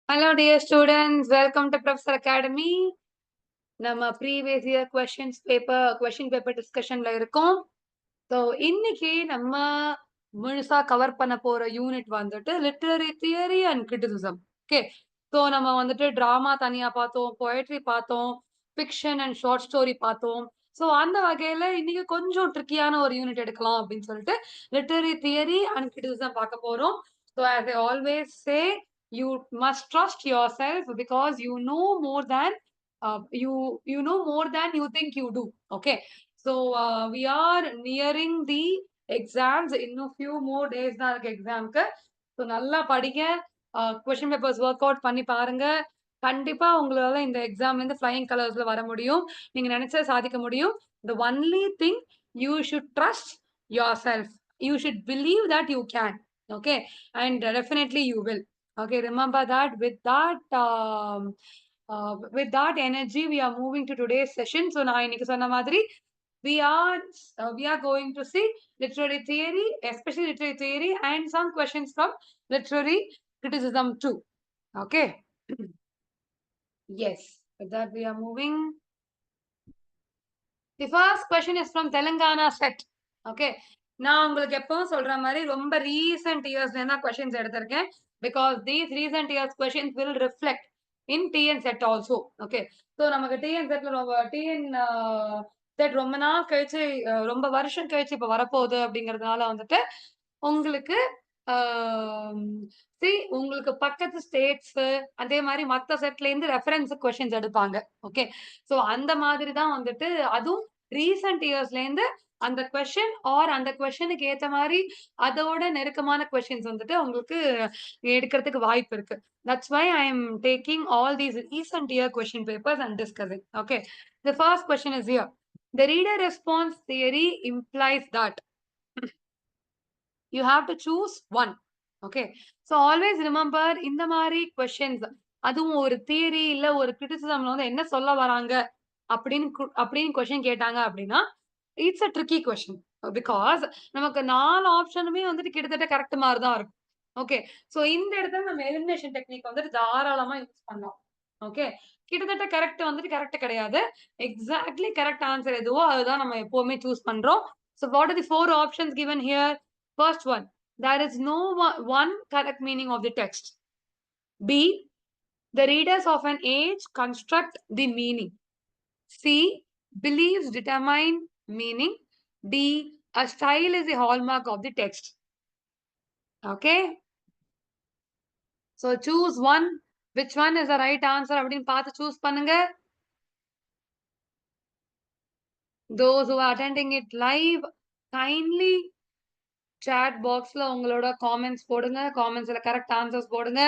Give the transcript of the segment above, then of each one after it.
Hello, dear students. Welcome to Professor Academy. நம்ம previous year question paper டிஸ்கஷன்ல இருக்கோம். So இன்னைக்கு நம்ம முழுசா கவர் பண்ண போற யூனிட் வந்துட்டு literary theory and criticism. Okay, so நம்ம வந்துட்டு டிராமா தனியா பார்த்தோம், பொயட்ரி பார்த்தோம், ஃபிக்ஷன் அண்ட் ஷார்ட் ஸ்டோரி பார்த்தோம். ஸோ அந்த வகையில இன்னைக்கு கொஞ்சம் ட்ரிக்கியான ஒரு யூனிட் எடுக்கலாம் அப்படின்னு சொல்லிட்டு லிட்டரரி தியரி அண்ட் கிரிட்டிசிசம் பார்க்க போறோம். So as I always say, you must trust yourself because you know more than you think you do. Okay, so we are nearing the exams. இன்னும் few more days தான் இருக்கு எக்ஸாம்க்கு. So நல்லா படிங்க, question papers work out பண்ணி பாருங்க. கண்டிப்பா உங்களால இந்த எக்ஸாம்ல இருந்து ஃப்ளையிங் கலர்ஸ்ல வர முடியும். நீங்க நினைச்சதை சாதிக்க முடியும். The only thing, you should trust yourself. You should believe that you can. Okay, and definitely you will. Okay, remember that. With that energy, we are moving to today's session. So நான் இன்னைக்கு சொன்ன மாதிரி we are going to see literary theory, especially literary theory, and some questions from literary criticism too. Okay. Yes, with that we are moving. The first question is from Telangana set. Okay, நான் உங்களுக்கு எப்பவும் சொல்ற மாதிரி ரொம்ப recent இயர்ஸ்ல தான் questions எடுத்திருக்கேன். Because these recent years questions will reflect in TN set also. Okay, so நமக்கு TN set ரொம்ப நாள் கழிச்சு, ரொம்ப வருஷம் கழிச்சு இப்ப வரப்போகுது அப்படிங்கறதுனால வந்துட்டு உங்களுக்கு உங்களுக்கு பக்கத்து ஸ்டேட்ஸ் அதே மாதிரி மத்த செட்ல இருந்து ரெஃபரன்ஸ் கொஸ்டின்ஸ் எடுப்பாங்க. ஓகே, சோ அந்த மாதிரி தான் வந்துட்டு அதுவும் ரீசெண்ட் இயர்ஸ்ல இருந்து அந்த கொஸ்டின் ஆர் அந்த கொஸ்டினுக்கு ஏத்த மாதிரி அதோட நெருக்கமான கொஸ்டின்ஸ் வந்துட்டு உங்களுக்கு எடுக்கிறதுக்கு வாய்ப்பு இருக்கு. That's why I am taking all these recent year question papers and discussing. Okay, the first question is here. The reader response theory implies that you have to choose one. Okay, so always remember இந்த மாதிரி questions, அதுவும் ஒரு theory இல்ல ஒரு கிரிட்டிசிசம்ல வந்து என்ன சொல்ல வராங்க அப்படின்னு கொஸ்டின் கேட்டாங்க அப்படின்னா it's a tricky question. Because நமக்கு 4 ஆப்ஷனுமே வந்துட்டு கிட்டத்தட்ட கரெக்ட் மாதிரி தான் இருக்கும். ஓகே, சோ இந்த இடத்துல நம்ம எலிமினேஷன் டெக்னிக் வந்துட்டு தாராளமா யூஸ் பண்ணலாம். ஓகே, கிட்டத்தட்ட கரெக்ட் வந்துட்டு கரெக்ட் கிடையாது. எக்ஸாக்ட்லி கரெக்ட் ஆன்சர் எதுவோ அதுதான் நம்ம எப்பவுமே சூஸ் பண்றோம். So what are the 4 options given here? First one, there is no one correct meaning of the text. B, the readers of an age construct the meaning. C, beliefs determine meaning. D, a style is the hallmark of the text. Okay, so choose one. Which one is the right answer அப்படின்னு பார்த்து choose பண்ணுங்க. Those who are attending it live, kindly chat boxல உங்களோட comments போடுங்க. Commentsல correct answers போடுங்க.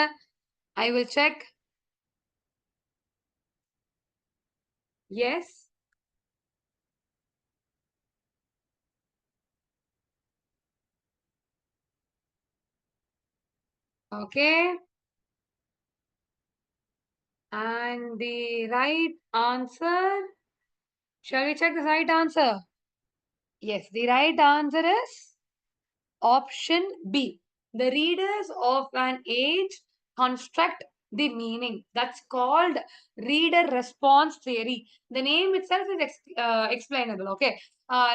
I will check. Yes. Okay. And the right answer, shall we check the right answer? Yes, the right answer is option B. The readers of an age construct the meaning. That's called reader response theory. The name itself is explainable. Okay,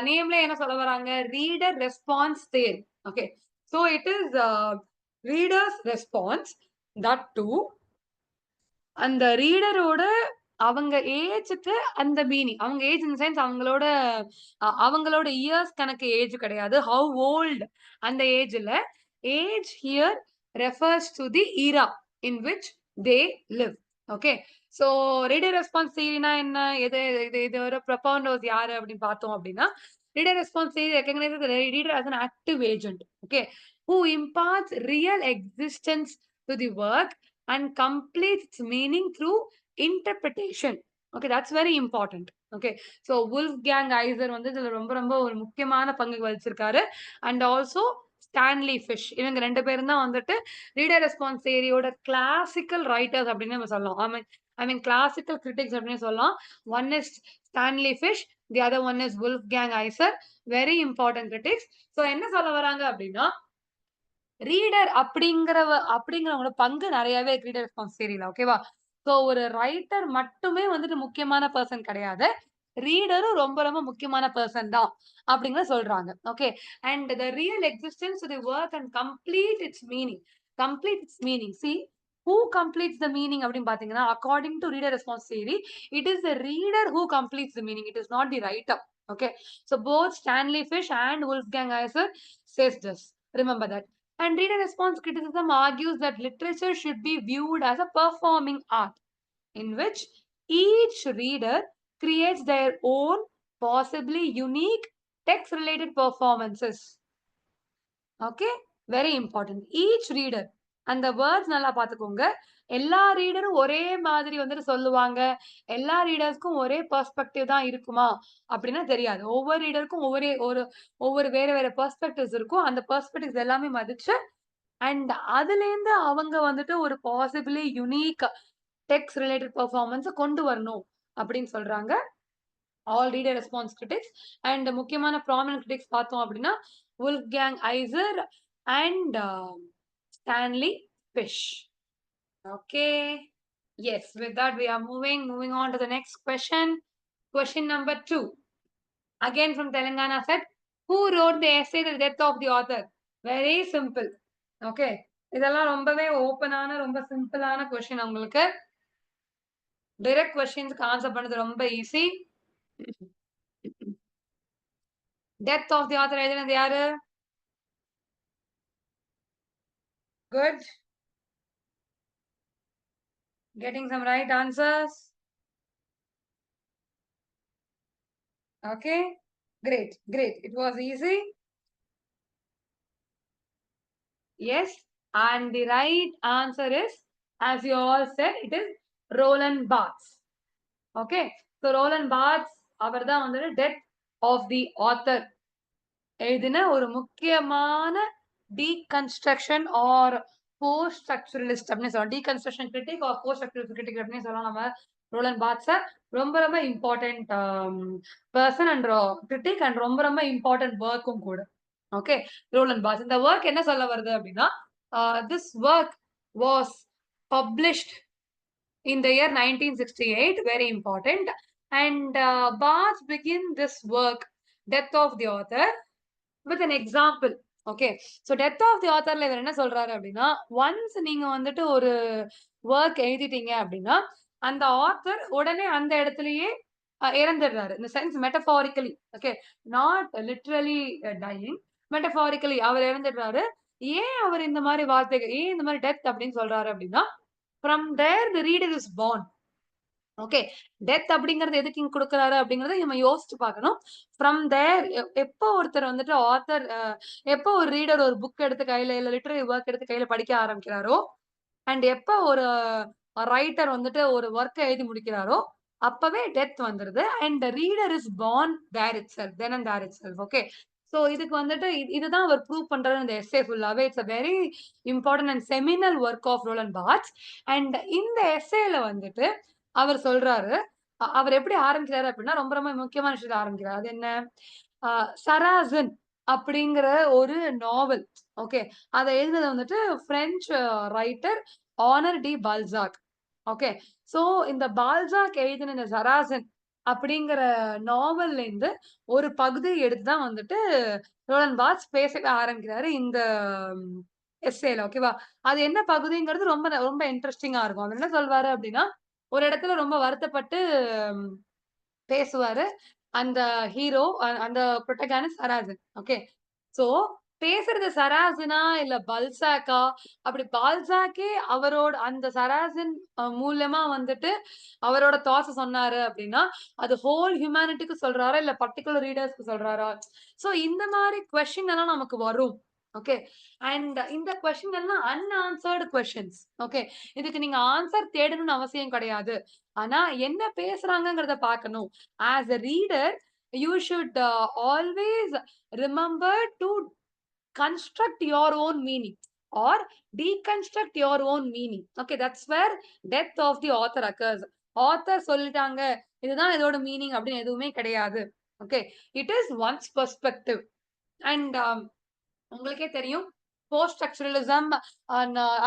nameல என்ன சொல்ல வராங்க? Reader response theory. Okay, so it is reader's response, that too அந்த ரீடரோட அவங்க ஏஜுக்கு அந்த மீனிங். அவங்க age in sense அவங்களோட இயர்ஸ் கணக்கு ஏஜ் கிடையாது. ஹவ் ஓல்ட் அந்த ஏஜ் இல்ல. Age here refers to the era in which they live. Okay, so reader response தியரினா என்ன? இது ஒரு ப்ரொபவுண்டர்ஸ் யாரு அப்படின்னு பார்த்தோம் அப்படின்னா, reader response theory recognises the reader as an active agent. Okay, who imparts real existence to the work and completes its meaning through interpretation. Okay, that's very important. Okay, so Wolfgang Iser வந்து இதுல ரொம்ப ரொம்ப ஒரு முக்கியமான பங்கு வகிச்சிருக்காரு. And also Stanley fish. இவங்க 2 பேரும் தான் வந்துட்டு ரீடர் ரெஸ்பான்ஸ் தியரியோட கிளாசிக்கல் ரைட்டர்ஸ் அப்படின்னு நம்ம சொல்லலாம். ஐ மீன் கிளாசிக்கல் கிரிட்டிக்ஸ் அப்படின்னு சொல்லலாம். One is Stanley fish, the other one is Wolfgang Iser. Very important critics. So என்ன சொல்ல வராங்க அப்படின்னா, ரீடர் அப்படிங்கிறவங்களோட பங்கு நிறையவே இருக்கு ரீடர் ரெஸ்பான்ஸ் தியரில. ஓகேவா? சோ ஒரு ரைட்டர் மட்டுமே வந்துட்டு முக்கியமான பெர்சன் கிடையாது. ரீடரும் ரொம்ப ரொம்ப முக்கியமான பெர்சன் தான் அப்படிங்கறத சொல்றாங்க. Okay. And the real existence of the work and complete its meaning. Complete its meaning. See, who completes the meaning அப்படின்னு பாத்தீங்கன்னா, according to reader response theory, it is the reader who completes the meaning. It is not the writer. Okay. So both Stanley Fish and Wolfgang Iser says this. Remember that. And reader response criticism argues that literature should be viewed as a performing art in which each reader creates their own, possibly unique text related performances. Okay, very important. Each reader, அந்த words நல்லா பாத்துக்கோங்க. எல்லா ரீடரும் ஒரே மாதிரி வந்துட்டு சொல்லுவாங்க, எல்லா ரீடர்ஸ்க்கும் ஒரே பெர்ஸ்பெக்டிவ் தான் இருக்குமா அப்படின்னா தெரியாது. ஒவ்வொரு ரீடருக்கும் ஒவ்வொரு வேற வேற பெர்ஸ்பெக்டிவ்ஸ் இருக்கும். அந்த பெர்ஸ்பெக்டிவ்ஸ் எல்லாமே மதிச்சு அண்ட் அதுலேருந்து அவங்க வந்துட்டு ஒரு possibly unique text related performance கொண்டு வரணும் அப்படின்னு சொல்றாங்க. All reader response critics and முக்கியமான ப்ராமினன்ட் கிரிட்டிக்ஸ் பார்த்தோம் அப்படின்னா Wolfgang Iser and Stanley Fish. Okay. Yes, with that we are moving on to the next question. Question number 2. Again from Telangana set. Who wrote the essay The Death of the Author? Very simple. Okay. இதெல்லாம் ரொம்பவே ஓப்பனான ரொம்ப சிம்பிளான question உங்களுக்கு. Direct கொஸ்டின்ஸ்க்கு answer பண்ணது ரொம்ப easy. Death of the author எழுதினது யாரு? Good. Getting some right answers. Okay. Great. It was easy. Yes. And the right answer is, as you all said, it is Roland Barthes. Okay. So Roland Barthes, அவர்தான் வந்துட்டு death of the author எழுதின ஒரு முக்கியமான deconstruction R post structuralist அப்படின்னு சொல்லலாம். Deconstruction critic R post structuralist critic அப்படின்னு சொல்லலாம் நம்ம ரோலண்ட் பார்ட்ஸ. ரொம்ப ரொம்ப important person and critic and ரொம்ப ரொம்ப இம்பார்ட்டன்ட் ஒர்க்கும் கூட. ஓகே. ரோலண்ட் பார்ட்ஸ் இந்த ஒர்க் என்ன சொல்ல வருது அப்படின்னா, this work was published in the year 1968, very important. And Barthes begin this work, Death of the Author, with an example. Okay. So death of the ஆத்தர்ல இவர் என்ன சொல்றாரு அப்படின்னா, ஒன்ஸ் நீங்க வந்துட்டு ஒரு ஒர்க் எழுதிட்டீங்க அப்படின்னா அந்த ஆத்தர் உடனே அந்த இடத்துலயே இறந்துடுறாரு. இந்த sense metaphorically. Okay. Not literally dying, metaphorically அவர் இறந்துடுறாரு. ஏன் அவர் இந்த மாதிரி வார்த்தைகள், ஏன் இந்த மாதிரி டெத் அப்படின்னு சொல்றாரு அப்படின்னா, from there the reader is born. Okay. Death அப்படிங்கறது எதுக்கு இங்க கொடுக்கறாரு அப்படிங்கறத நம்ம யோசிச்சு பார்க்கணும். ஃப்ரம் தேர் எப்போ ஒருத்தர் வந்துட்டு ஆத்தர், எப்போ ஒரு ரீடர் ஒரு புக் எடுத்து கையில இல்ல லிட்டரரி ஒர்க் எடுத்து கையில படிக்க ஆரம்பிக்கிறாரோ அண்ட் எப்போ ஒரு ரைட்டர் வந்துட்டு ஒரு ஒர்க் எழுதி முடிக்கிறாரோ அப்பவே டெத் வந்துருது. And reader is born there itself, then and there itself. Okay. So இதுக்கு வந்துட்டு இதுதான் அவர் ப்ரூவ் பண்றாரு இந்த எஸ்ஸே ஃபுல்லாவே. It's a very important and seminal work of Roland Barthes. அண்ட் இந்த எஸ்ஸேல வந்துட்டு அவர் சொல்றாரு, அவர் எப்படி ஆரம்பிக்கிறாரு அப்படின்னா ரொம்ப ரொம்ப முக்கியமான விஷயத்தை ஆரம்பிக்கிறார். அது என்ன? சராசன் அப்படிங்கிற ஒரு நாவல். ஓகே. அதை எழுதுனது வந்துட்டு French writer Honoré de Balzac. Okay. So இந்த பால்சாக் எழுதின இந்த சராசன் அப்படிங்கிற நாவல்ல இருந்து ஒரு பகுதி எடுத்துதான் வந்துட்டு ரோலண்ட் பார்ட்ஸ் பேசவே ஆரம்பிக்கிறாரு இந்த எஸ்ஸேல. ஓகேவா? அது என்ன பகுதிங்கிறது ரொம்ப ரொம்ப இன்ட்ரெஸ்டிங்கா இருக்கும். அவர் என்ன சொல்வாரு அப்படின்னா, ஒரு இடத்துல ரொம்ப வருத்தப்பட்டு பேசுவாரு அந்த ஹீரோ, அந்த புரோட்டகானிஸ்ட் சராசன். ஓகே. சோ பேசுறது சராசனா இல்ல பல்சாக்கா? அப்படி பால்சாக்கே அவரோட அந்த சராசன் மூலியமா வந்துட்டு அவரோட தாட்ஸ் சொன்னாரு அப்படின்னா, அது ஹோல் ஹியூமனிட்டிக்கு சொல்றாரா இல்ல பர்ட்டிகுலர் ரீடர்ஸ்க்கு சொல்றாரா? சோ இந்த மாதிரி கொஸ்டின் எல்லாம் நமக்கு வரும். ஓகே. அண்ட் இந்த கொஸ்டின் எல்லாம் அன்ஆன்சர்டு கொஸ்டின்ஸ். ஓகே. இதுக்கு நீங்க ஆன்சர் தேடணும்னு அவசியம் கிடையாது. ஆனா என்ன பேசுறாங்கங்கிறத பார்க்கணும். As a reader, you should always remember to construct your own meaning or deconstruct your own meaning. Okay, that's where death of the author occurs. author சொல்லிட்டாங்க, இதுதான் இதோட மீனிங் அப்படின்னு எதுவுமே கிடையாது. Okay. It is once perspective. And உங்களுக்கே தெரியும், post-structuralism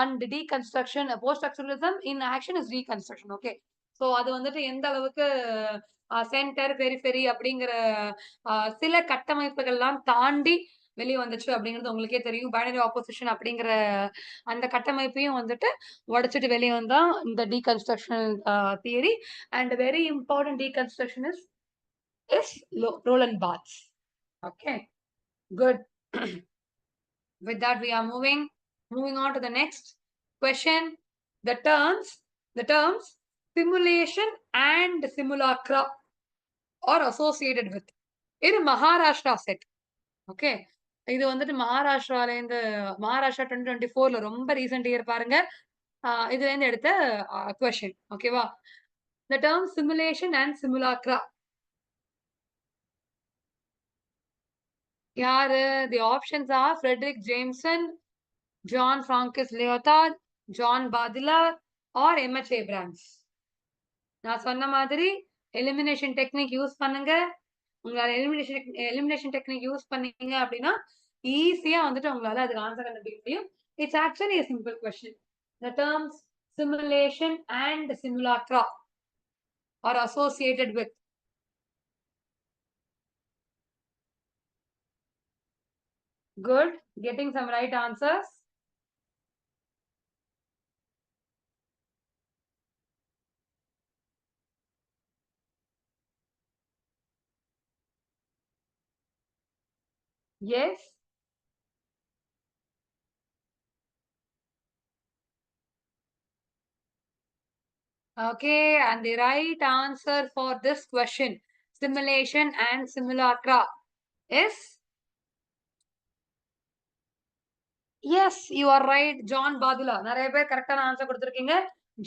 and deconstruction. Post-structuralism in action is reconstruction. Okay. So அது வந்துட்டு எந்த அளவுக்கு சென்டர் பெரிஃபெரி அப்படிங்கிற சில கட்டமைப்புகள்லாம் தாண்டி வெளியே வந்துச்சு அப்படிங்கிறது உங்களுக்கே தெரியும். பைனரி ஆப்போசிஷன் அப்படிங்கிற அந்த கட்டமைப்பையும் வந்துட்டு உடைச்சிட்டு வெளியே வந்தா இந்த deconstruction theory. And very important deconstruction is Roland Barthes. Okay, good. With that, we are moving on to the next question. The terms simulation and simulacra are associated with. இது Maharashtra set. Okay, இது வந்துட்டு மகாராஷ்டிரால மகாராஷ்டிரா 2024ல ரொம்ப recent year பாருங்க. இதுல இருந்து எடுத்த question. ஓகேவா? The term simulation and simulacra. யாரு? The options are Frederick Jameson, John Francis Lyotard, John Badilla or M.H. Abrams. நான் சொன்ன மாதிரி எலிமினேஷன் டெக்னிக் யூஸ் பண்ணுங்க. உங்களால எலிமினேஷன் டெக்னிக் யூஸ் பண்ணீங்க அப்படின்னா ஈஸியா வந்துட்டு உங்களால அதுக்கு ஆன்சர் கண்டுபிடிக்க முடியும். It's actually a simple question. The terms simulation and simulacra are associated with. Good. Getting some right answers. Yes. Okay, and the right answer for this question, simulation and simulacra, is yes, you are right. John Badilla. நிறைய பேர் கரெக்டான answer கொடுத்திருக்கீங்க.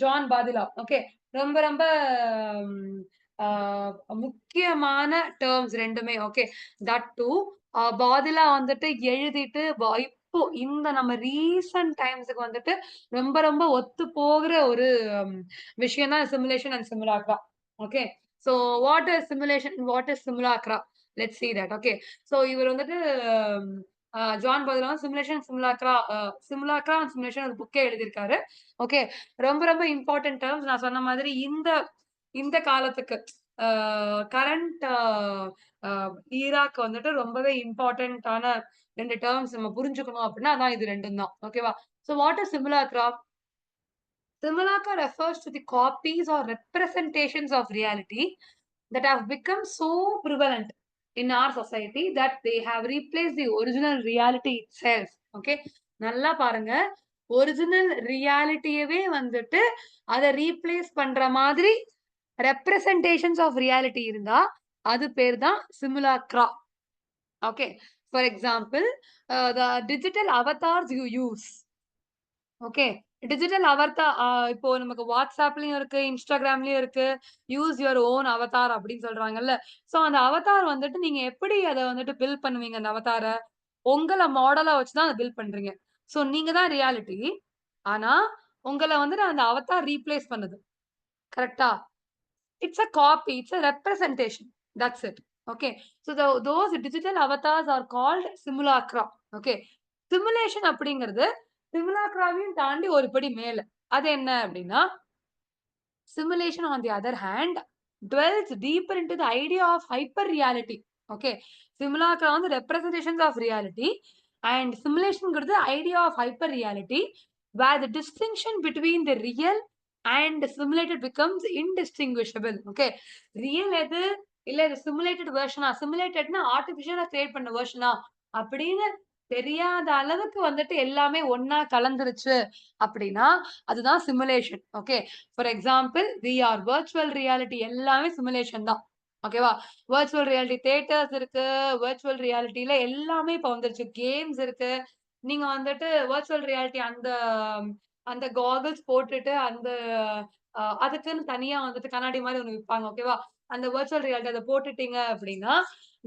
John பாதிலா. Okay, ரொம்ப ரொம்ப முக்கியமான terms ரெண்டுமே. Okay, that two பாதிலா வந்துட்டு எழுதிட்டு இப்போ இந்த நம்ம ரீசன்ட் டைம்ஸுக்கு வந்துட்டு ரொம்ப ரொம்ப ஒத்து போகிற ஒரு விஷயம் தான் simulation and simulacra. Okay, so what is simulation, what is simulacra? Let's see that. Okay, so இவர் வந்துட்டு Jean Baudrillard simulacra and simulation ஒரு புக்கே எழுதியிருக்காரு. ஓகே, ரொம்ப ரொம்ப இம்பார்ட்டன்ட் டேர்ம்ஸ். நான் சொன்ன மாதிரி இந்த காலத்துக்கு கரண்ட் ஈராக்கு வந்துட்டு ரொம்பவே இம்பார்ட்டன்டான ரெண்டு டேர்ம்ஸ் நம்ம புரிஞ்சுக்கணும் அப்படின்னா அதான் இது ரெண்டும் தான். ஓகேவா? So what is simulacra? Simulacra refers to the copies or representations of reality that have become so prevalent in our society that they have replaced the original reality itself. Okay, நல்லா பாருங்க, ஒரிஜினல் ரியாலிட்டியவே வந்துட்டு அதை replace பண்ற மாதிரி representations of reality இருந்தா அது பேர் தான் simulacra. Okay, for example the digital avatars you use. Okay, digital avatar இப்போ நமக்கு வாட்ஸ்அப்லயும் இருக்கு, இன்ஸ்டாகிராம்லயும் இருக்கு. யூஸ் யுவர் ஓன் அவதார் அப்படின்னு சொல்றாங்கல்ல. சோ அந்த அவதார் வந்துட்டு நீங்க எப்படி அதை வந்துட்டு பில்ட் பண்ணுவீங்க? அந்த அவதார உங்களை மாடலா வச்சுதான் அதை பில்ட் பண்றீங்க. சோ நீங்க தான் ரியாலிட்டி. ஆனா உங்களை வந்துட்டு அந்த அவதார் ரீப்ளேஸ் பண்ணுது. கரெக்டா? It's a copy, it's a representation. That's it. Okay. So those digital avatars are called simulacra. Okay. Simulation அப்படிங்கிறது சிமுலாக்ராவையும் தாண்டி ஒரு படி மேல. அது என்ன அப்படின்னா, simulation on the other hand dwells deeper into the idea of hyper reality. Okay. Simulacra வந்து representations of reality and simulationங்கிறது idea of hyper reality where the distinction between the real and simulated becomes indistinguishable. Okay, real எது இல்ல இது simulated version-ஆ? Simulated-னா ஆர்டிபிஷியலா create பண்ண வெர்ஷனா அப்படின்னு தெரியாத அளவுக்கு வந்துட்டு எல்லாமே ஒண்ணா கலந்துருச்சு அப்படின்னா அதுதான் simulation. Okay, for example VR, virtual reality எல்லாமே சிமுலேஷன் தான். ஓகேவா? வர்ச்சுவல் ரியாலிட்டி தியேட்டர்ஸ் இருக்கு, வர்ச்சுவல் ரியாலிட்டியில எல்லாமே இப்ப வந்துருச்சு. கேம்ஸ் இருக்கு. நீங்க வந்துட்டு வர்ச்சுவல் ரியாலிட்டி அந்த அந்த காகல்ஸ் போட்டுட்டு அந்த அதுக்குன்னு தனியா வந்துட்டு கண்ணாடி மாதிரி ஒண்ணு விப்பாங்க. ஓகேவா? அந்த வர்ச்சுவல் ரியாலிட்டி அத போட்டுட்டீங்க அப்படின்னா,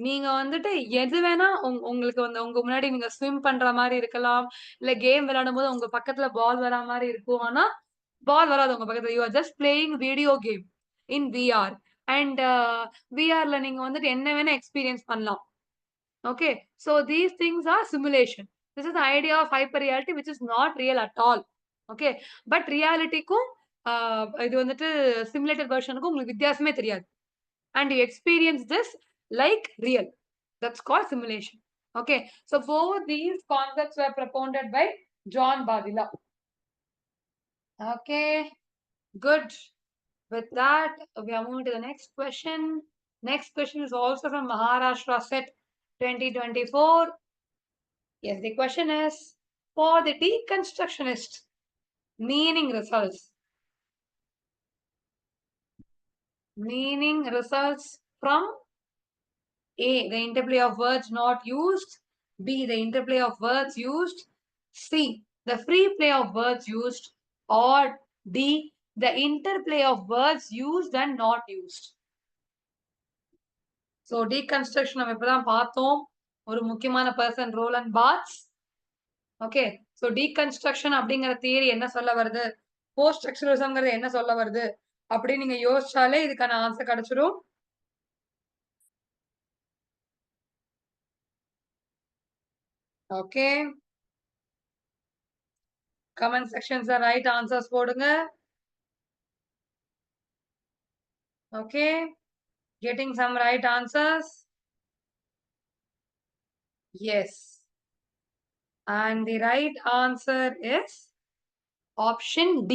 நீங்க வந்துட்டு எது வேணா உங்களுக்கு வந்து உங்க முன்னாடி நீங்க ஸ்விம் பண்ற மாரி இருக்கலாம். இல்ல கேம் விளையாடும்போது உங்க பக்கத்துல பால் வரா மாரி இருக்கும். ஆனா, பால் வராது உங்க பக்கத்துல. You are just playing video game in VR. And VRல நீங்க வந்துட்டு என்ன வேணா எக்ஸ்பீரியன்ஸ் பண்ணலாம். Okay, so these things are simulation. This is the idea of hyper reality, which is not real at all. Okay, but reality-க்கும் இது வந்துட்டு simulated version-க்கும் உங்களுக்கு வித்தியாசமே தெரியாது. And you experience this like real. That's called simulation. Okay, so both these concepts were propounded by John Badila. Okay, good. With that, we are moving to the next question. Next question is also from Maharashtra set 2024. Yes, the question is, for the deconstructionist, meaning results. Meaning results from A, the interplay of words not used. B, the interplay of words used. C, the free play of words used. Or D, the interplay of words used and not used. So deconstruction நம்ம இப்பதான் பார்த்தோம். ஒரு முக்கியமான person Roland Barthes. Okay, so deconstruction அப்படிங்கிற theory என்ன சொல்ல வருது, post ஸ்ட்ரக்சரலிசம்ங்கிறது என்ன சொல்ல வருது அப்படின்னு நீங்க யோசிச்சாலே இதுக்கான ஆன்சர் கிடைச்சிடும். ஓகே, கமெண்ட் செக்ஷன்ஸ்ல ரைட் ஆன்சர்ஸ் போடுங்க. Okay, getting some right answers. Yes, and the right answer is option D.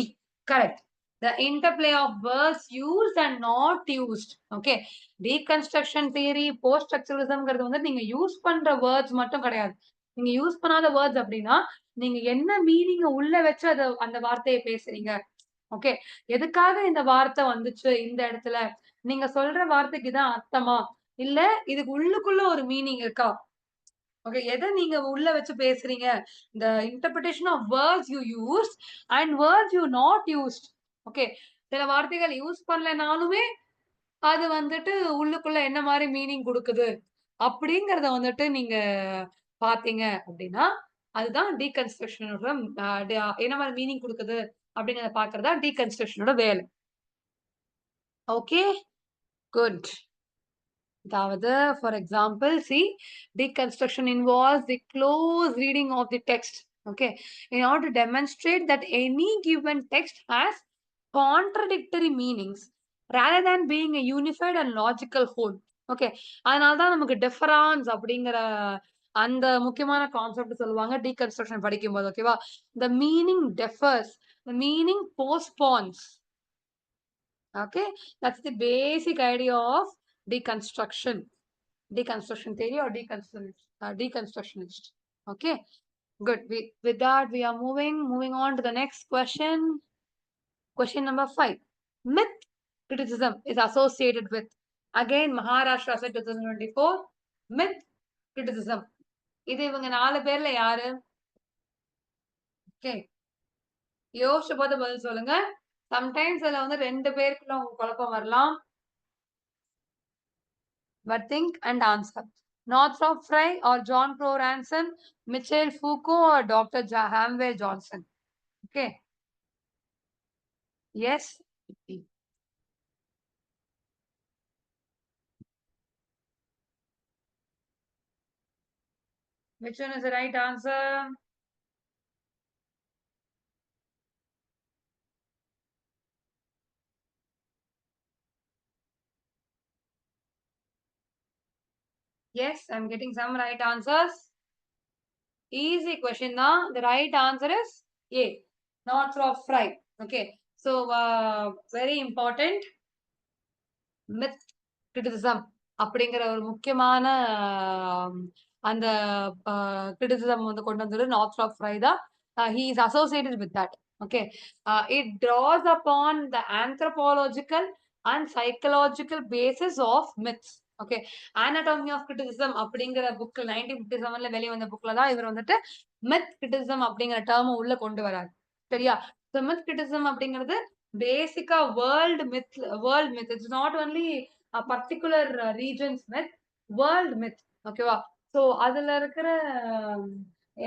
Correct. The interplay of words used and not used. Okay, deconstruction theory, post structuralismங்கிறது வந்து நீங்க use பண்ற words மட்டும் கிடையாது. நீங்க use பண்ணாத words அப்படின்னா நீங்க என்ன மீனிங் உள்ள வச்சு அந்த வார்த்தையை பேசுறீங்க. ஓகே, எதுக்காக இந்த வார்த்தை வந்துச்சு இந்த இடத்துல, நீங்க சொல்ற வார்த்தைக்கு தான் அர்த்தமா, இல்ல இதுக்கு உள்ளுக்குள்ள ஒரு மீனிங் இருக்கா. ஓகே, எதை நீங்க உள்ள வச்சு பேசுறீங்க, the interpretation of words you used and words you not used. Okay, சில வார்த்தைகள் யூஸ் பண்ணலனாலுமே அது வந்துட்டு உள்ளுக்குள்ள என்ன மாதிரி மீனிங் கொடுக்குது அப்படிங்கறத வந்துட்டு நீங்க பாத்தீங்க அப்படின்னா அதுதான் டீகன்ஸ்ட்ரக்ஷனோட என்ன மாதிரி மீனிங் கொடுக்குது அப்படிங்கறத பாக்குறதா டீகன்ஸ்ட்ரக்ஷனோட வேலை. Okay, good. அதாவது for example, see, deconstruction involves the close reading of the text. Okay, in order to demonstrate that any given text has contradictory meanings rather than being a unified and logical whole. Okay, அதனால தான் நமக்கு difference அப்படிங்கிற அந்த முக்கியமான concept சொல்லுவாங்க deconstruction படிக்கும்போது. ஓகேவா, the meaning differs, the meaning postpones. Okay, that's the basic idea of deconstruction theory or deconstructionist. Okay, good. With that we are moving on to the next question. Question number 5. Myth criticism is associated with, again, Maharashtra set 2024. Myth criticism, இது இவங்க 4 பேர்ல யாரு? Okay, யோசிச்சு பார்த்து பதில் சொல்லுங்க. Sometimes அதுல வந்து 2 பேருக்குள்ள உங்களுக்கு குழப்பம் வரலாம். But think and answer. Northrop Frye or John Crowe Ransom, Michel Foucault or Dr. Hamwell Johnson. Okay. Yes. Which one is the right answer? Yes, I'm getting some right answers. Easy question now. The right answer is A, Northrop Frye. Okay, so very important. Myth criticism அப்படிங்கிற ஒரு முக்கியமான அந்த criticism வந்து கொண்டு வந்தது Northrop Frye தான். He is associated with that. Okay, it draws upon the anthropological and psychological basis of myths. Okay, anatomy of criticism அப்படிங்கிற book 1957ல வெளிய வந்த புக்ல தான் இவர் வந்துட்டு myth criticism அப்படிங்கிற டேர்ம் உள்ள கொண்டு வராரு. சரியா, so myth criticism அப்படிங்கிறது பேசிக்கா world myth. It's not only a particular region's myth, world myth. ஓகேவா, சோ அதுல இருக்கிற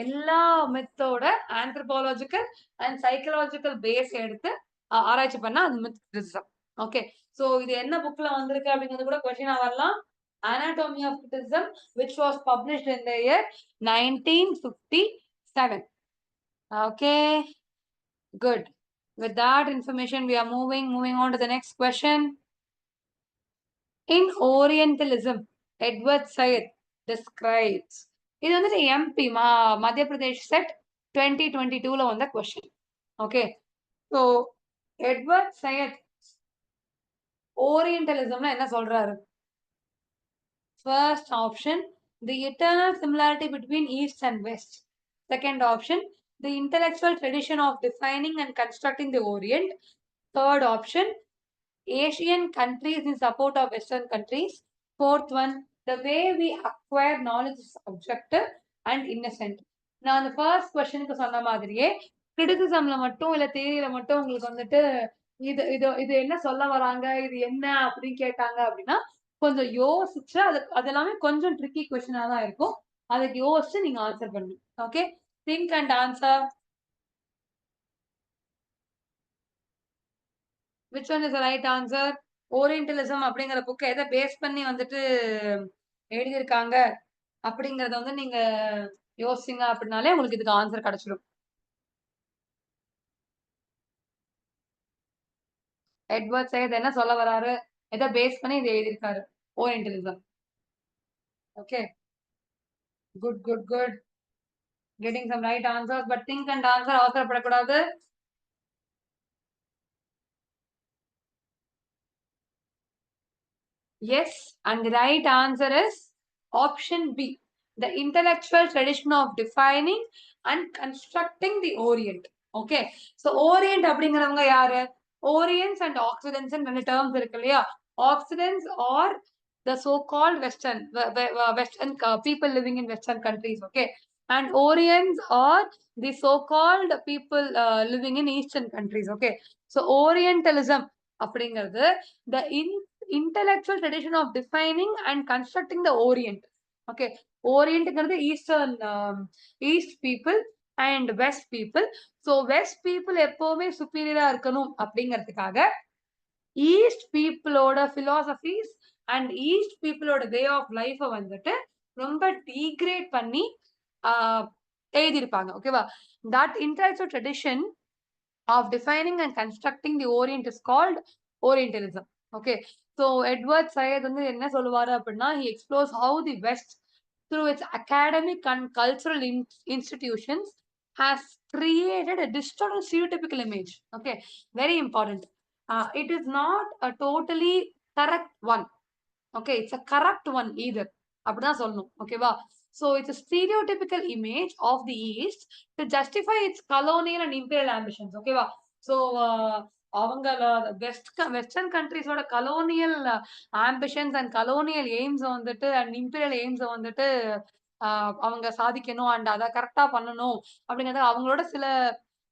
எல்லா மித்தோட ஆந்த்ரோபாலஜிக்கல் அண்ட் சைக்கலாஜிக்கல் பேஸ் எடுத்து ஆராய்ச்சி பண்ணா அது myth criticism. ஓகே, சோ இது என்ன புக்ல வந்திருக்கு அப்படிங்கிறது கூட கொஸ்டினா வரலாம். Anatomy of Criticism, which was published in the year 1950 7. Okay, good. With that information, we are moving on to the next question. In Orientalism, Edward Said describes. இது வந்துட்டு MP மத்திய பிரதேஷ் செட் 2022ல வந்த question. Okay, so Edward Said ஓரியன்டலிசம்னா என்ன சொல்றாரு? First option, the eternal similarity between East and West. Second option, the intellectual tradition of defining and constructing the Orient. Third option, Asian countries in support of Western countries. Fourth one, the way we acquire knowledge is subjective and innocent. நான் அந்த first கொஸ்டினுக்கு சொன்ன மாதிரியே கிரிட்டிசிசம்ல மட்டும் இல்ல தியரியில மட்டும் உங்களுக்கு வந்துட்டு இது இது இது என்ன சொல்ல வராங்க, இது என்ன அப்படின்னு கேட்டாங்க அப்படின்னா கொஞ்சம் யோசிச்சு அது எல்லாமே கொஞ்சம் ட்ரிக்கி கொஸ்டினா தான் இருக்கும். அதுக்கு யோசிச்சு நீங்க ஆன்சர் பண்ணணும். ஓகே, think and answer. Which one is right answer? Orientalism அப்படிங்கிற புக்கை எதை பேஸ் பண்ணி வந்துட்டு எழுதியிருக்காங்க அப்படிங்கறத வந்து நீங்க யோசிங்க அப்படின்னாலே உங்களுக்கு இதுக்கு ஆன்சர் கிடைச்சிடும். எட்வர்ட் சையத் என்ன சொல்ல வராரு, எதை பேஸ் பண்ணி இதை எழுதியிருக்காரு? Orientalism. Okay, good good good. Getting some right answers, but think and answer. அவசரப்படக்கூடாது. Yes, and the right answer is option B, the intellectual tradition of defining and constructing the Orient. Okay, so Orient அப்படிங்கிறவங்க யாரு? Orients and Occidents ரெண்டு terms இருக்கு இல்லையா? Occidents are the so-called Western people living in Western countries. Okay, and Orients are the so-called people living in Eastern countries. Okay, so Orientalism அப்படிங்கிறது the intellectual tradition of defining and constructing the Orient. Okay, Orientங்கிறது Eastern East people and West people. So West people எப்பவுமே superior இருக்கணும் அப்படிங்கிறதுக்காக East peopleோட philosophies and East peopleோட way of life வந்துட்டு ரொம்ப degrade பண்ணி எழுதியிருப்பாங்க. ஓகேவா? That intellectual tradition of defining and constructing the Orient is called Orientalism. Okay, so Edward Said வந்து என்ன சொல்லுவாரு அப்படின்னா, he explores how the West through its academic and cultural institutions has created a distorted stereotypical image. Okay, very important. It is not a totally correct one. Okay, it's a corrupt one either. அப்படிதான் சொல்லணும். ஓகேவா? So it's a stereotypical image of the East to justify its colonial and imperial ambitions. ஓகேவா? So அவங்கள western கண்ட்ரிஸோட colonial ambitions and colonial aims வந்துட்டு and imperial aims வந்துட்டு அவங்க சாதிக்கணும் அண்ட் அதை கரெக்டா பண்ணணும் அப்படிங்கறது அவங்களோட சில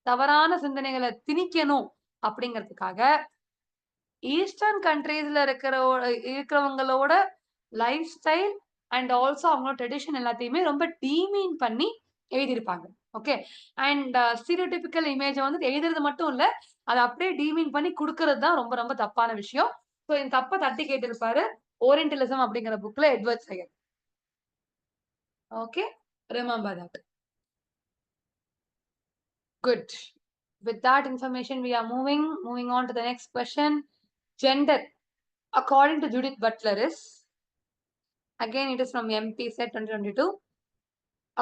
தவறான சிந்தனைகளை திணிக்கணும் அப்படிங்கிறதுக்காக ஈஸ்டர்ன் கண்ட்ரீஸ்ல இருக்கிறவங்களோட லைஃப் ஸ்டைல் அண்ட் ஆல்சோ அவங்களோட ட்ரெடிஷன் எல்லாத்தையுமே ரொம்ப டீமீன் பண்ணி எழுதியிருப்பாங்க. ஓகே, அண்ட் ஸ்டீரியோடிபிக்கல் இமேஜை வந்து எழுதுறது மட்டும் இல்ல, அதை அப்படியே டீமீன் பண்ணி கொடுக்கறது தான் ரொம்ப ரொம்ப தப்பான விஷயம். ஸோ இந்த தப்பை தட்டி கேட்டிருப்பாரு ஓரியன்டலிசம் அப்படிங்கிற புக்ல Edward Said. Okay, remember that. Good. With that information, we are moving on to the next question. Gender, according to Judith Butler, is again it is from MP set 2022.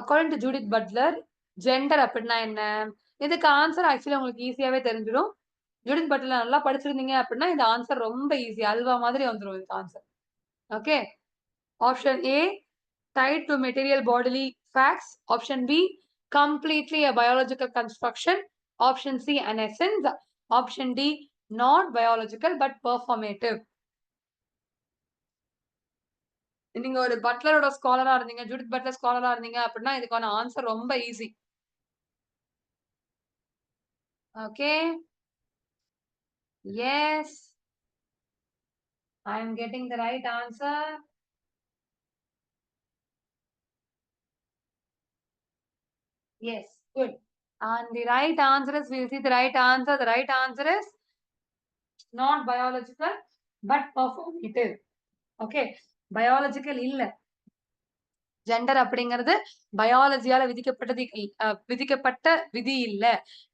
According to Judith Butler, gender அப்படின்னா என்ன? இதுக்கு answer actually உங்களுக்கு ஈஸியாவே தெரிஞ்சிடும். Judith Buttler நல்லா படிச்சிருந்தீங்க அப்படின்னா இந்த answer ரொம்ப easy, halwa மாதிரி வந்துடும் இதுக்கு answer. Okay, option A tied to material bodily facts. Option B, completely a biological construction. Option C, an essence. Option D, not biological but performative. நீங்க ஒரு பட்லரோட ஸ்காலரா இருந்தீங்க, ஜூடித் பட்லர் ஸ்காலரா இருந்தீங்க அப்படின்னா இதுக்கான ஆன்சர் ரொம்ப easy. Okay, yes, I am getting the right answer. Yes, good. And the right answer is, we'll see the right answer. The right answer is not biological but performative. Okay, biological இல்ல. Gender அப்படிங்கிறது பயாலஜியால விதிக்கப்பட்ட விதி இல்ல.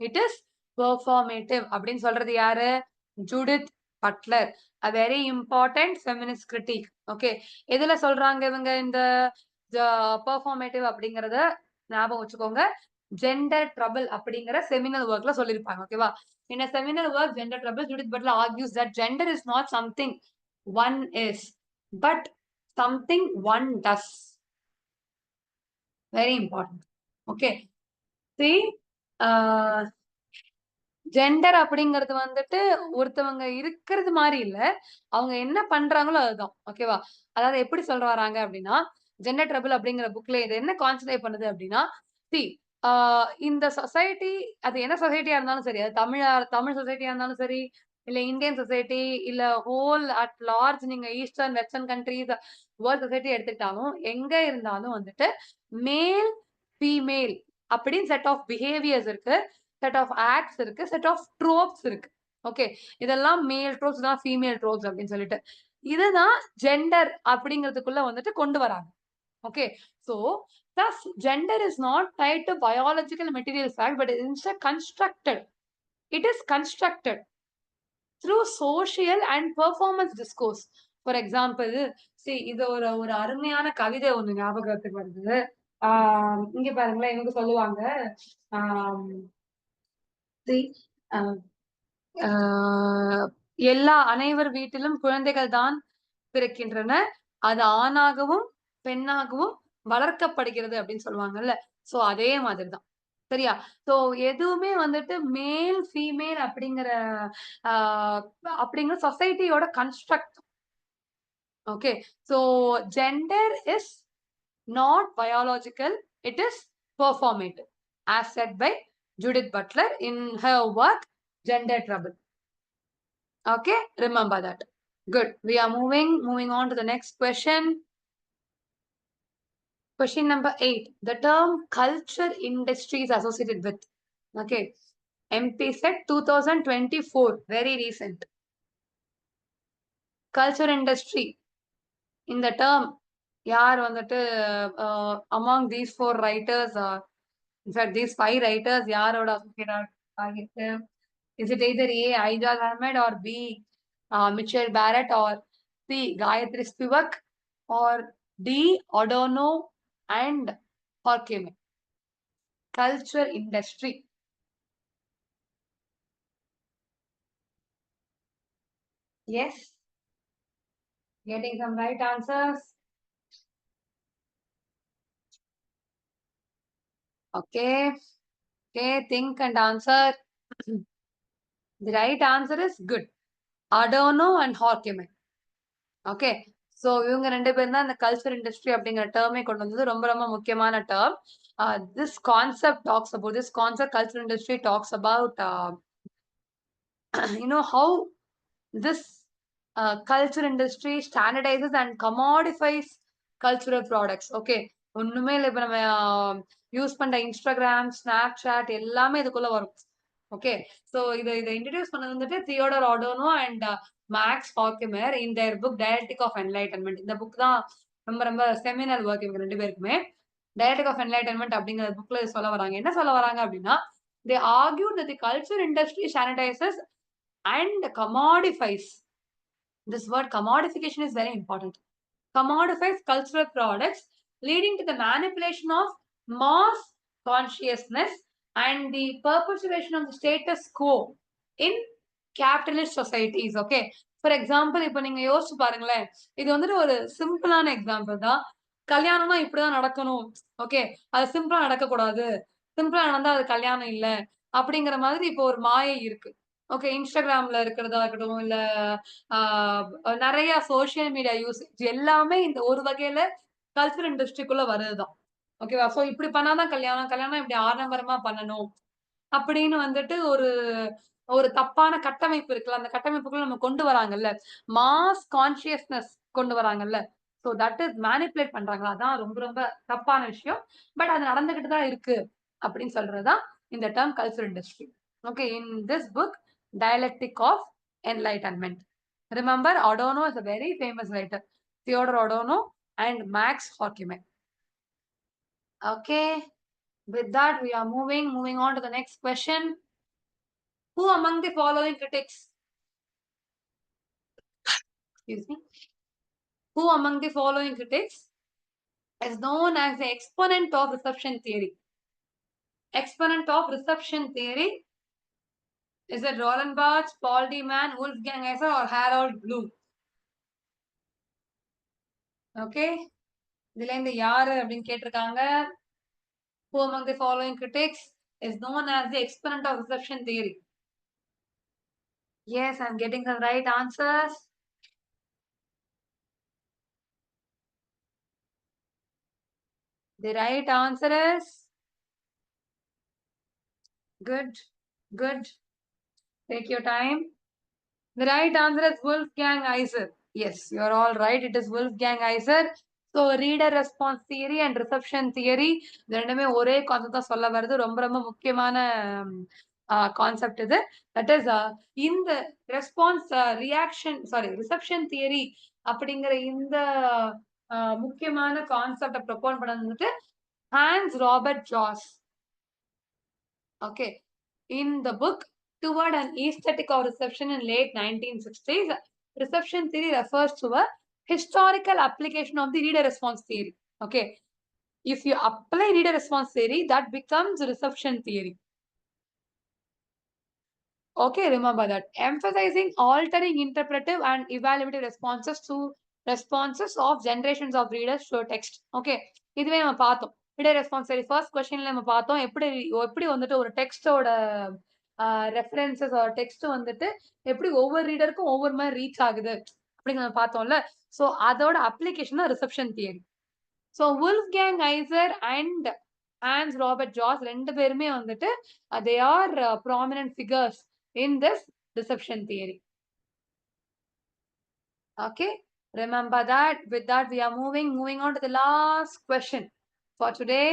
It is பெர்ஃபார்மேட்டிவ் அப்படின்னு சொல்றது யாரு? Judith Butler. a very important feminist critique. Okay, எதுல சொல்றாங்க இவங்க இந்த பெர்ஃபார்மேட்டிவ் அப்படிங்கறத ஞாபகம் வச்சுக்கோங்க. ஜெண்டர் ட்ரபிள் அப்படிங்கிற செமினல் ஒர்க்ல சொல்லியிருப்பாங்க. ஓகேவா? In a seminal work, Gender Trouble, Judith Butler argues that gender is not something one is, but something one does. Very important. Okay. See, gender அப்படிங்கிறது வந்துட்டு ஒருத்தவங்க இருக்கிறது மாதிரி இல்ல, அவங்க என்ன பண்றாங்களோ அதுதான். ஓகேவா? அதாவது எப்படி சொல்ல வராங்க அப்படின்னா, ஜெண்டர் ட்ரபிள் அப்படிங்கிற புக்ல இது என்ன கான்சென்ட்ரேட் பண்ணுது அப்படின்னா, சி இந்த சொசைட்டி, அது என்ன சொசைட்டியா இருந்தாலும் சரி, அது தமிழ் சொசைட்டியா இருந்தாலும் சரி, இல்ல இந்தியன் சொசைட்டி, இல்ல ஹோல் அட் லார்ஜ் நீங்க eastern western countries world society எடுத்துக்கிட்டாலும், எங்க இருந்தாலும் வந்துட்டு மேல் ஃபீமேல் அப்படின்னு செட் ஆஃப் பிஹேவியர்ஸ் இருக்கு, செட் ஆஃப் ஆக்ட்ஸ் இருக்கு, செட் ஆஃப் ட்ரோப்ஸ் இருக்கு. ஓகே, இதெல்லாம் மேல் ட்ரோப்ஸ் தான் ஃபீமேல் ட்ரோப்ஸ் அப்படின்னு சொல்லிட்டு இதுதான் ஜெண்டர் அப்படிங்கிறதுக்குள்ள வந்துட்டு கொண்டு வராங்க. Okay, so thus gender is not tied to biological material fact, but it is constructed. It is constructed through social and performance discourse. For example, see இது ஒரு அருமையான கவிதை ஒண்ணு ஞாபகத்துக்கு வருது. இங்க பாருங்களேன், இவங்க சொல்லுவாங்க, எல்லா அனைவர் வீட்டிலும் குழந்தைகள் தான் பிறக்கின்றன, அது ஆணாகவும் பெண்ணாகவும் வளர்க்கப்படுகிறது அப்படின்னு சொல்லுவாங்கல்ல. சோ அதே மாதிரிதான். சரியா? சோ எதுவுமே வந்துட்டு மேல் ஃபீமேல் அப்படிங்கிற சொசைட்டியோட construct. Okay, so gender is not biological, it is performative, as said by Judith Butler in her work Gender Trouble. Okay, remember that. Good. We are moving on to the next question. Question number 8. The term culture industry is associated with. Okay, MP set 2024, very recent. Culture industry. In the term, யார் வந்துட்டு among these 4 writers, in fact these 5 writers யாரோட associate ஆகிருக்கு? Is it either A. Aijaz Ahmed, or B. Mitchell Barrett, or C. Gayatri Spivak, or D. Adorno and Horkheimer? Culture industry. Yes. Getting some right answers. Okay. Okay, think and answer. The right answer is good. Adorno and Horkheimer. Okay, so இவங்க 2 பேரும் தான் இந்த culture industry அப்படிங்கிற டேர்மே கொண்டு வந்தது. ரொம்ப ரொம்ப முக்கியமான term. This concept talks about, this concept culture industry talks about how this culture industry standardizes and commodifies cultural products. Okay, ஒண்ணுமே இல்லை, இப்ப நம்ம யூஸ் பண்ற இன்ஸ்டாகிராம், ஸ்னாப் சாட் எல்லாமே இதுக்குள்ள வரும். ஓகே, சோ இதை இன்ட்ரடியூஸ் பண்ணது வந்துட்டு Theodor Adorno and Max Horkheimer in their book Dialectic of Enlightenment. இந்த புக் தான் ரொம்ப ரொம்ப செமினல் ஒர்க் இவங்க 2 பேருக்குமே. Dialectic of Enlightenment அப்படிங்கிற புக்ல சொல்ல வராங்க. என்ன சொல்ல வராங்க அப்படின்னா, they argued that the culture industry standardizes and commodifies. This word commodification is very important. Commodifies cultural products, leading to the manipulation of mass consciousness and the perpetuation of the status quo in capitalist societies. Okay, for example, இப்ப நீங்க யோசிச்சு பாருங்களேன், இது வந்துட்டு ஒரு சிம்பிளான example தான். கல்யாணம்னா இப்படிதான் நடக்கணும், ஓகே, அது சிம்பிளா நடக்கக்கூடாது, சிம்பிளா நடந்தா அது கல்யாணம் இல்ல அப்படிங்கிற மாதிரி இப்போ ஒரு மாயை இருக்கு. ஓகே, இன்ஸ்டாகிராம்ல இருக்கிறதா இருக்கட்டும், இல்ல நிறைய சோசியல் மீடியா யூசேஜ் எல்லாமே இந்த ஒரு வகையில கல்ச்சர் இண்டஸ்ட்ரிக்குள்ள வருதுதான். ஓகேவா? சோ இப்படி பண்ணாதான் கல்யாணம், கல்யாணம் இப்படி ஆடம்பரமா பண்ணணும் அப்படின்னு வந்துட்டு ஒரு ஒரு தப்பான கட்டமைப்பு இருக்குல்ல, அந்த கட்டமைப்புக்குள்ள நம்ம கொண்டு வராங்கல்ல, மாஸ் கான்சியஸ்னஸ் கொண்டு வராங்கல்ல, சோ தட் இஸ் மேனிபுலேட் பண்றாங்க. அதான் ரொம்ப ரொம்ப தப்பான விஷயம். பட் அது நடந்துகிட்டு தான் இருக்கு அப்படின்னு சொல்றதுதான் இந்த term culture industry. Okay, in this book Dialectic of Enlightenment. Remember, Adorno is a very famous writer, Theodor Adorno and Max Horkheimer. Okay. With that, we are moving on to the next question. Who among the following critics, excuse me, who among the following critics is known as the exponent of reception theory? Exponent of reception theory. Is it Roland Barthes, Paul D. Mann, Wolfgang Esser, or Harold Bloom? Okay. இதுல இருந்து யாரு அப்படின்னு கேட்டிருக்காங்க. Who among the following critics is known as the exponent of reception theory? Yes, I'm getting the right answers. The right answer is good. Good. Take your time. The right answer is Wolfgang Iser. Yes, you're all right. It is Wolfgang Iser. So, reader response theory and reception theory ரெண்டுமே ஒரே concept தான் சொல்ல வருது. ரொம்ப ரொம்ப முக்கியமான concept இது. That is இந்த ரெஸ்பான்ஸ் ரியாக்ஷன் ரிசப்ஷன் தியரி அப்படிங்கிற இந்த முக்கியமான கான்செப்டை ப்ரொபோன் பண்ணது வந்துட்டு Hans Robert Jauss. Okay. In the book Toward an Aesthetic of Reception in late 1960s, reception theory refers to a historical application of the reader response theory. Okay. If you apply reader response theory, that becomes reception theory. Okay, remember that. Emphasizing altering interpretive and evaluative responses of generations of readers to a text. Okay. இதுவே நம்ம பார்த்தோம். reader response theory first questionல நம்ம பார்த்தோம். எப்படி வந்துட்டு ஒரு டெக்ஸ்டோட references ஒரு text வந்துட்டு எப்படி ஒவ்வொரு ரீடருக்கும் ஒவ்வொரு மாதிரி ரீச் ஆகுது அப்படிங்கிற நம்ம பார்த்தோம்ல. ஸோ அதோட அப்ளிகேஷன் தான் reception theory. So Wolfgang Iser and Hans Robert Jauss ரெண்டு பேருமே வந்துட்டு they are prominent figures in this reception theory. Okay, remember that. With that, we are moving on to the last question for today.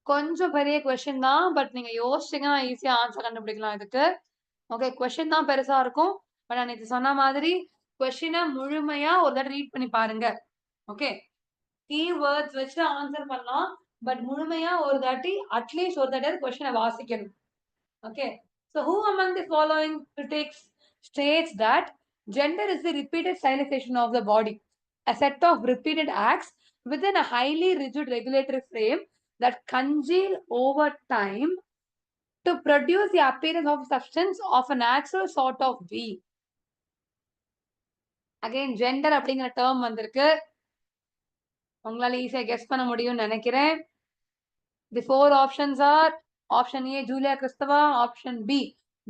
கொஞ்சம் பெரிய question தான், but நீங்க யோசிச்சீங்கன்னா ஈஸியா answer கண்டுபிடிக்கலாம் இதுக்கு. ஓகே, கொஸ்டின் தான் பெருசா இருக்கும், பட் நான் இது சொன்ன மாதிரி கொஸ்டினை முழுமையா ஒரு தடவை ரீட் பண்ணி பாருங்க. ஓகே, கீவேர்ட்ஸ் வச்சு ஆன்சர் பண்ணலாம், பட் முழுமையா ஒரு தாட்டி அட்லீஸ்ட் ஒரு தடவை கொஸ்டினை வாசிக்கணும். Okay, so who among the following critics states that gender is the repeated stylization of the body, a set of repeated acts within a highly rigid regulatory frame that congeal over time to produce the appearance of substance of a natural sort of being? Again, gender அப்படிங்கிற term வந்திருக்கு. உங்களால ஈஸியா guess பண்ண முடியும்னு நினைக்கிறேன். The four options are option A, Julia Kristeva, option B,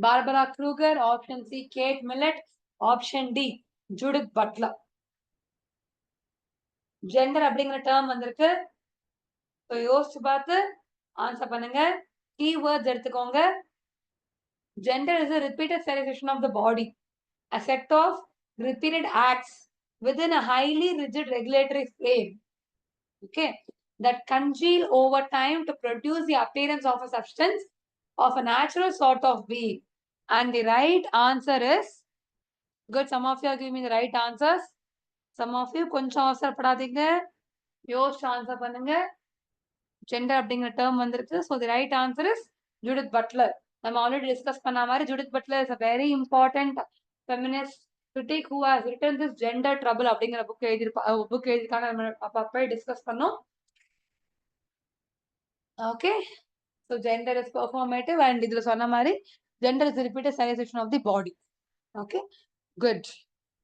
Barbara Kruger, option C, Kate Millett, option D, Judith Butler. Gender அப்படிங்கிற term வந்திருக்கு. So யோசிச்சு பார்த்து ஆன்சர் பண்ணுங்க. கீவேர்ட்ஸ் எடுத்துக்கோங்க. Gender is a repeated stylization of the body, a set of repeated acts within a highly rigid regulatory frame. Okay, that congeal over time to produce the appearance of a substance of a natural sort of being. And the right answer is good. Some of you are giving me the right answers. Some of you கொஞ்சம் அவசரப்படாதீங்க, யோசிச்சு answer பண்ணுங்க. Gender அப்படிங்கிற term வந்திருக்கு. So the right answer is Judith Butler. நம்ம already discuss பண்ண மாதிரி Judith Butler is a very important feminist critic who has written this Gender Trouble அப்படிங்கிற புக் எழுதியிருக்காங்க. நம்ம அப்பப்போ டிஸ்கஸ் பண்ணோம். Okay, so gender is performative and இதுல சொன்ன மாதிரி gender is the repeated stylization of the body. Okay, good.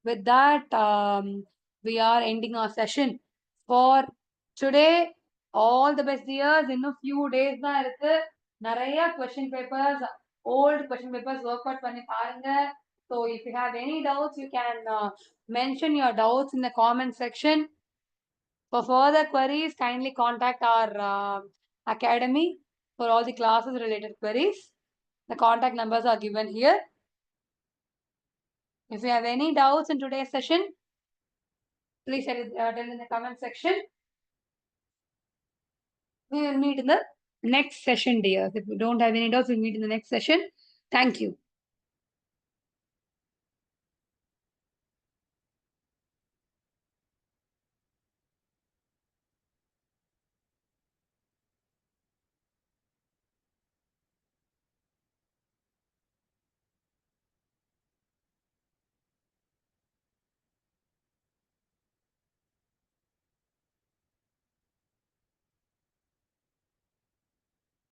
With that, we are ending our session for today. All the best dears. இன்னும் few days தான் இருக்கு. நிறைய question papers, old question papers work out பண்ணி பாருங்க. So if you have any doubts, you can mention your doubts in the comment section. For further queries, kindly contact our academy for all the classes related queries. The contact numbers are given here. If you have any doubts in today's session, please tell in the comment section. We will meet in the next session, dear. If you don't have any doubts, we'll meet in the next session. Thank you.